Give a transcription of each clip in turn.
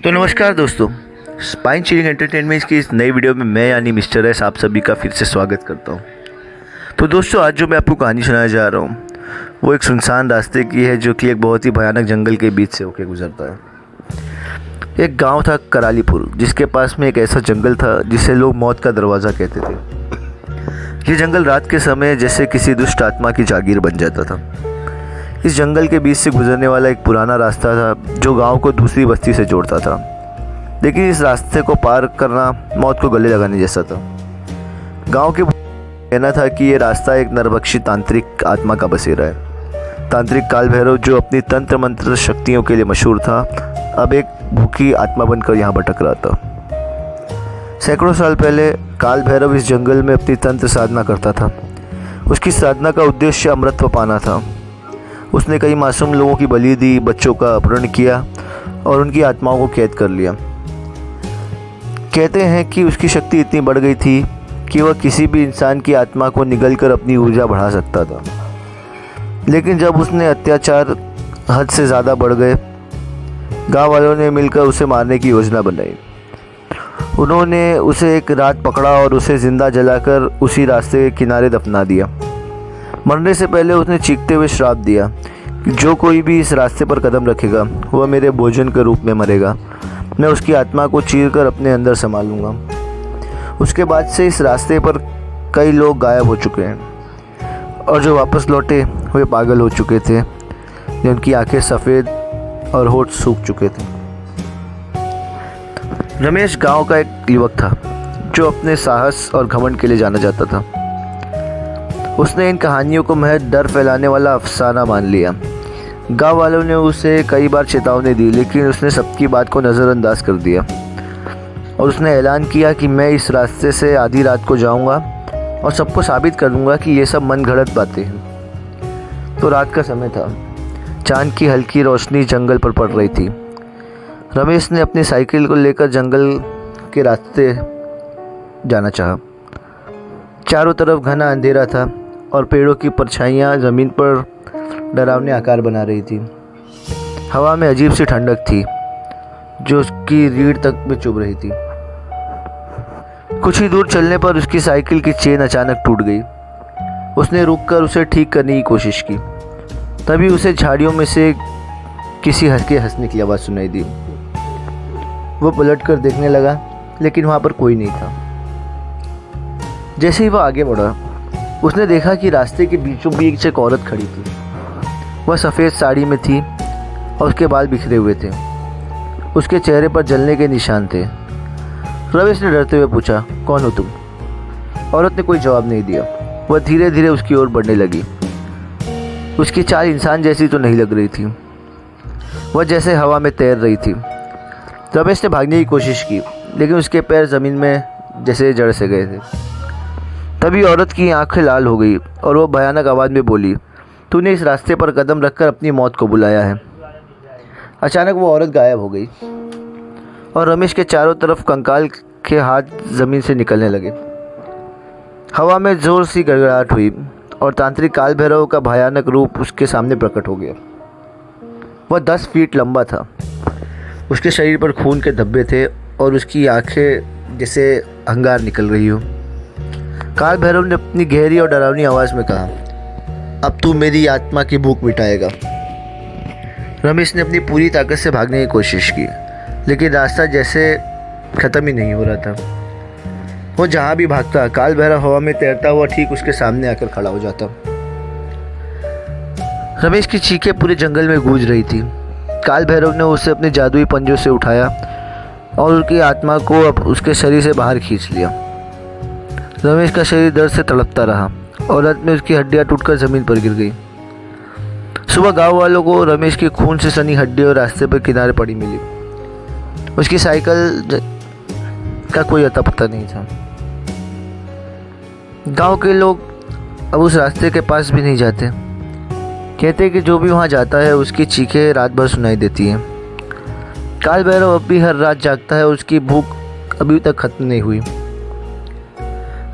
तो नमस्कार दोस्तों, स्पाइन चिलिंग एंटरटेनमेंट की इस नई वीडियो में मैं यानी मिस्टर एस आप सभी का फिर से स्वागत करता हूँ। तो दोस्तों, आज जो मैं आपको कहानी सुनाने जा रहा हूँ वो एक सुनसान रास्ते की है जो कि एक बहुत ही भयानक जंगल के बीच से होकर गुजरता है। एक गांव था करालीपुर, जिसके पास में एक ऐसा जंगल था जिसे लोग मौत का दरवाज़ा कहते थे। ये जंगल रात के समय जैसे किसी दुष्ट आत्मा की जागीर बन जाता था। इस जंगल के बीच से गुजरने वाला एक पुराना रास्ता था जो गांव को दूसरी बस्ती से जोड़ता था, लेकिन इस रास्ते को पार करना मौत को गले लगाने जैसा था। गांव के कहना था कि ये रास्ता एक नरभक्षी तांत्रिक आत्मा का बसेरा है। तांत्रिक काल भैरव, जो अपनी तंत्र मंत्र शक्तियों के लिए मशहूर था, अब एक भूखी आत्मा बनकर यहाँ भटक रहा था। सैकड़ों साल पहले काल भैरव इस जंगल में अपनी तंत्र साधना करता था। उसकी साधना का उद्देश्य अमृतत्व पाना था। उसने कई मासूम लोगों की बलि दी, बच्चों का अपहरण किया और उनकी आत्माओं को कैद कर लिया। कहते हैं कि उसकी शक्ति इतनी बढ़ गई थी कि वह किसी भी इंसान की आत्मा को निगल कर अपनी ऊर्जा बढ़ा सकता था। लेकिन जब उसने अत्याचार हद से ज़्यादा बढ़ गए, गांव वालों ने मिलकर उसे मारने की योजना बनाई। उन्होंने उसे एक रात पकड़ा और उसे ज़िंदा जलाकर उसी रास्ते के किनारे दफना दिया। मरने से पहले उसने चीखते हुए श्राप दिया कि जो कोई भी इस रास्ते पर कदम रखेगा वह मेरे भोजन के रूप में मरेगा। मैं उसकी आत्मा को चीरकर अपने अंदर संभाल लूँगा। उसके बाद से इस रास्ते पर कई लोग गायब हो चुके हैं और जो वापस लौटे वे पागल हो चुके थे, जिनकी आंखें सफ़ेद और होठ सूख चुके थे। रमेश गांव का एक युवक था जो अपने साहस और घमंड के लिए जाना जाता था। उसने इन कहानियों को महज डर फैलाने वाला अफसाना मान लिया। गांव वालों ने उसे कई बार चेतावनी दी, लेकिन उसने सबकी बात को नज़रअंदाज कर दिया और उसने ऐलान किया कि मैं इस रास्ते से आधी रात को जाऊंगा और सबको साबित कर दूंगा कि ये सब मन घड़त बातें हैं। तो रात का समय था। चांद की हल्की रोशनी जंगल पर पड़ रही थी। रमेश ने अपनी साइकिल को लेकर जंगल के रास्ते जाना चाहा। चारों तरफ घना अंधेरा था और पेड़ों की परछाइयाँ ज़मीन पर डरावने आकार बना रही थी। हवा में अजीब सी ठंडक थी जो उसकी रीढ़ तक में चुभ रही थी। कुछ ही दूर चलने पर उसकी साइकिल की चेन अचानक टूट गई। उसने रुककर उसे ठीक करने की कोशिश की। तभी उसे झाड़ियों में से किसी हल्के हंसने की आवाज़ सुनाई दी। वो पलट कर देखने लगा, लेकिन वहाँ पर कोई नहीं था। जैसे ही वह आगे बढ़ा, उसने देखा कि रास्ते के बीचों बीच एक औरत खड़ी थी। वह सफ़ेद साड़ी में थी और उसके बाल बिखरे हुए थे। उसके चेहरे पर जलने के निशान थे। रमेश ने डरते हुए पूछा, कौन हो तुम? औरत ने कोई जवाब नहीं दिया। वह धीरे धीरे उसकी ओर बढ़ने लगी। उसकी चाल इंसान जैसी तो नहीं लग रही थी। वह जैसे हवा में तैर रही थी। रमेश ने भागने की कोशिश की, लेकिन उसके पैर ज़मीन में जैसे जड़ से गए थे। तभी औरत की आंखें लाल हो गई और वो भयानक आवाज़ में बोली, तूने इस रास्ते पर कदम रखकर अपनी मौत को बुलाया है। अचानक वो औरत गायब हो गई और रमेश के चारों तरफ कंकाल के हाथ ज़मीन से निकलने लगे। हवा में ज़ोर सी गड़गड़ाहट हुई और तांत्रिक काल भैरव का भयानक रूप उसके सामने प्रकट हो गया। वह 10 फीट लंबा था। उसके शरीर पर खून के धब्बे थे और उसकी आंखें जैसे अंगार निकल रही हो। काल भैरव ने अपनी गहरी और डरावनी आवाज़ में कहा, अब तू मेरी आत्मा की भूख मिटाएगा। रमेश ने अपनी पूरी ताकत से भागने की कोशिश की, लेकिन रास्ता जैसे ख़त्म ही नहीं हो रहा था। वो जहाँ भी भागता, काल भैरव हवा में तैरता हुआ ठीक उसके सामने आकर खड़ा हो जाता। रमेश की चीखें पूरे जंगल में गूंज रही थी। काल भैरव ने उसे अपने जादुई पंजों से उठाया और उसकी आत्मा को अब उसके शरीर से बाहर खींच लिया। रमेश का शरीर दर्द से तड़पता रहा। औरत में उसकी हड्डियां टूटकर ज़मीन पर गिर गई। सुबह गांव वालों को रमेश की खून से सनी हड्डियां रास्ते पर किनारे पड़ी मिली। उसकी साइकिल का कोई अता पता नहीं था। गांव के लोग अब उस रास्ते के पास भी नहीं जाते। कहते कि जो भी वहां जाता है उसकी चीखें रात भर सुनाई देती हैं। काल भैरव अब भी हर रात जागता है और उसकी भूख अभी तक खत्म नहीं हुई।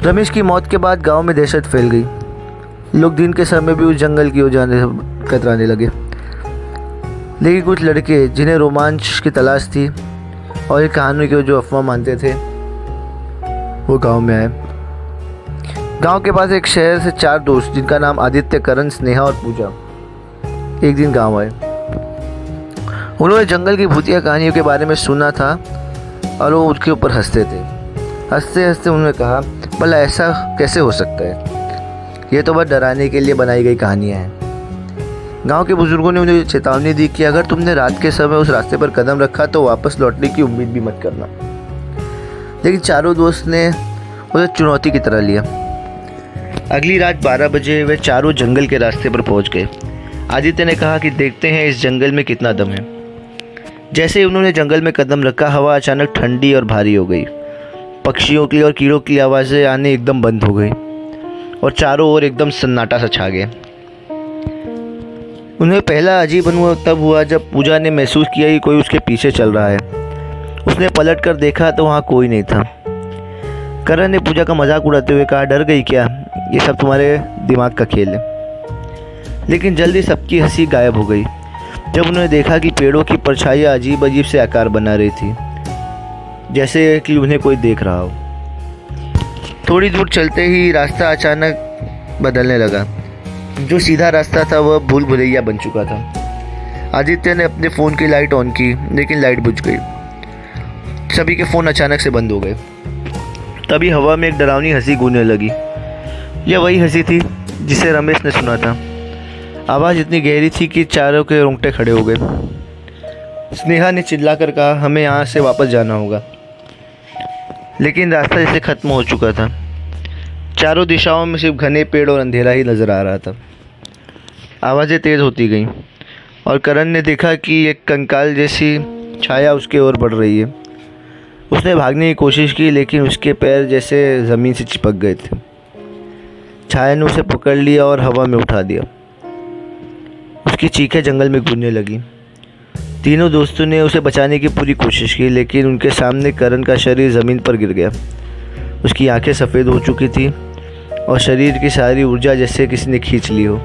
रमेश की मौत के बाद गांव में दहशत फैल गई। लोग दिन के समय भी उस जंगल की ओर जाने कतराने लगे। लेकिन कुछ लड़के जिन्हें रोमांच की तलाश थी, और एक कहानी को जो अफवाह मानते थे वो गांव में आए। गांव के पास एक शहर से 4 दोस्त जिनका नाम आदित्य, करण, स्नेहा और पूजा एक दिन गांव आए। उन्होंने जंगल की भूतिया कहानियों के बारे में सुना था और वो उसके ऊपर हंसते थे। हंसते हंसते उन्होंने कहा, भला ऐसा कैसे हो सकता है, ये तो बस डराने के लिए बनाई गई कहानियाँ हैं। गांव के बुजुर्गों ने उन्हें चेतावनी दी कि अगर तुमने रात के समय उस रास्ते पर कदम रखा तो वापस लौटने की उम्मीद भी मत करना। लेकिन चारों दोस्त ने उसे चुनौती की तरह लिया। अगली रात 12 बजे वे चारों जंगल के रास्ते पर पहुंच गए। आदित्य ने कहा कि देखते हैं इस जंगल में कितना दम है। जैसे ही उन्होंने जंगल में कदम रखा, हवा अचानक ठंडी और भारी हो गई। पक्षियों की और कीड़ों की आवाज़ें आने एकदम बंद हो गई और चारों ओर एकदम सन्नाटा सा छा गया। उन्हें पहला अजीब अनुभव तब हुआ जब पूजा ने महसूस किया कि कोई उसके पीछे चल रहा है। उसने पलट कर देखा तो वहाँ कोई नहीं था। करण ने पूजा का मजाक उड़ाते हुए कहा, डर गई क्या, ये सब तुम्हारे दिमाग का खेल है। लेकिन जल्दी सबकी हंसी गायब हो गई जब उन्होंने देखा कि पेड़ों की परछाइयाँ अजीब अजीब से आकार बना रही थी, जैसे कि उन्हें कोई देख रहा हो। थोड़ी दूर चलते ही रास्ता अचानक बदलने लगा। जो सीधा रास्ता था वह भूल भुलैया बन चुका था। आदित्य ने अपने फ़ोन की लाइट ऑन की, लेकिन लाइट बुझ गई। सभी के फ़ोन अचानक से बंद हो गए। तभी हवा में एक डरावनी हंसी गूंजने लगी। यह वही हंसी थी जिसे रमेश ने सुना था। आवाज़ इतनी गहरी थी कि चारों के रोंगटे खड़े हो गए। स्नेहा ने चिल्लाकर कहा, हमें यहाँ से वापस जाना होगा। लेकिन रास्ता जैसे खत्म हो चुका था। चारों दिशाओं में सिर्फ घने पेड़ और अंधेरा ही नजर आ रहा था। आवाज़ें तेज़ होती गईं और करण ने देखा कि एक कंकाल जैसी छाया उसके ओर बढ़ रही है। उसने भागने की कोशिश की, लेकिन उसके पैर जैसे ज़मीन से चिपक गए थे। छाया ने उसे पकड़ लिया और हवा में उठा दिया। उसकी चीखें जंगल में गूंजने लगी। तीनों दोस्तों ने उसे बचाने की पूरी कोशिश की, लेकिन उनके सामने करण का शरीर ज़मीन पर गिर गया। उसकी आंखें सफ़ेद हो चुकी थी और शरीर की सारी ऊर्जा जैसे किसी ने खींच ली हो।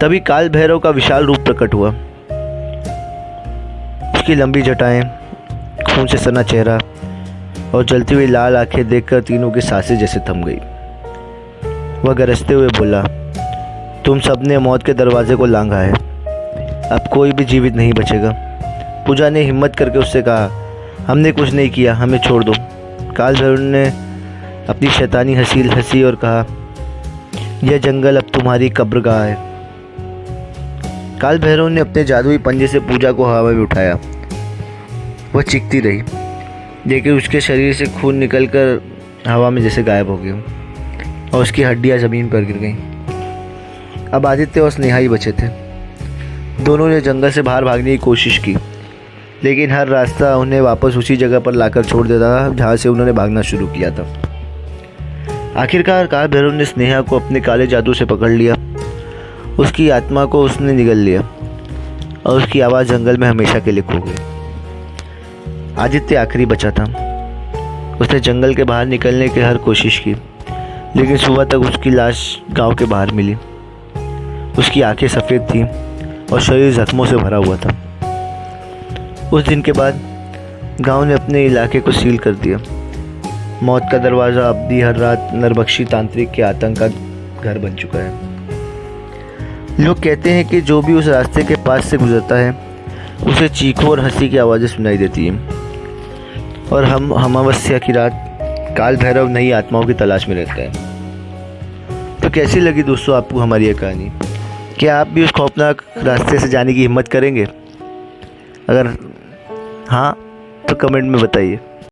तभी काल भैरव का विशाल रूप प्रकट हुआ। उसकी लंबी जटाएं, खून से सना चेहरा और जलती हुई लाल आंखें देखकर तीनों की सांसें जैसे थम गई। वह गरजते हुए बोला, तुम सबने मौत के दरवाजे को लांघा है, अब कोई भी जीवित नहीं बचेगा। पूजा ने हिम्मत करके उससे कहा, हमने कुछ नहीं किया, हमें छोड़ दो। काल भैरव ने अपनी शैतानी हंसी और कहा, यह जंगल अब तुम्हारी कब्रगाह है। काल भैरव ने अपने जादुई पंजे से पूजा को हवा में उठाया। वह चीखती रही, लेकिन उसके शरीर से खून निकलकर हवा में जैसे गायब हो गया और उसकी हड्डियां ज़मीन पर गिर गईं। अब आदित्य और स्नेहा ही बचे थे। दोनों ने जंगल से बाहर भागने की कोशिश की, लेकिन हर रास्ता उन्हें वापस उसी जगह पर लाकर छोड़ देता था जहाँ से उन्होंने भागना शुरू किया था। आखिरकार काल भैरव ने स्नेहा को अपने काले जादू से पकड़ लिया। उसकी आत्मा को उसने निगल लिया और उसकी आवाज़ जंगल में हमेशा के लिए खो गई। आदित्य आखिरी बचा था। उसने जंगल के बाहर निकलने की हर कोशिश की, लेकिन सुबह तक उसकी लाश गांव के बाहर मिली। उसकी आंखें सफ़ेद थीं और शरीर जख्मों से भरा हुआ था। उस दिन के बाद गांव ने अपने इलाके को सील कर दिया। मौत का दरवाज़ा अब भी हर रात नरबख्शी तांत्रिक के आतंक का घर बन चुका है। लोग कहते हैं कि जो भी उस रास्ते के पास से गुजरता है उसे चीखों और हंसी की आवाज़ें सुनाई देती हैं और हम अमावस्या की रात काल भैरव नई आत्माओं की तलाश में रहता है। तो कैसी लगी दोस्तों आपको हमारी ये कहानी? क्या आप भी उस खौफनाक रास्ते से जाने की हिम्मत करेंगे? अगर हाँ तो कमेंट में बताइए।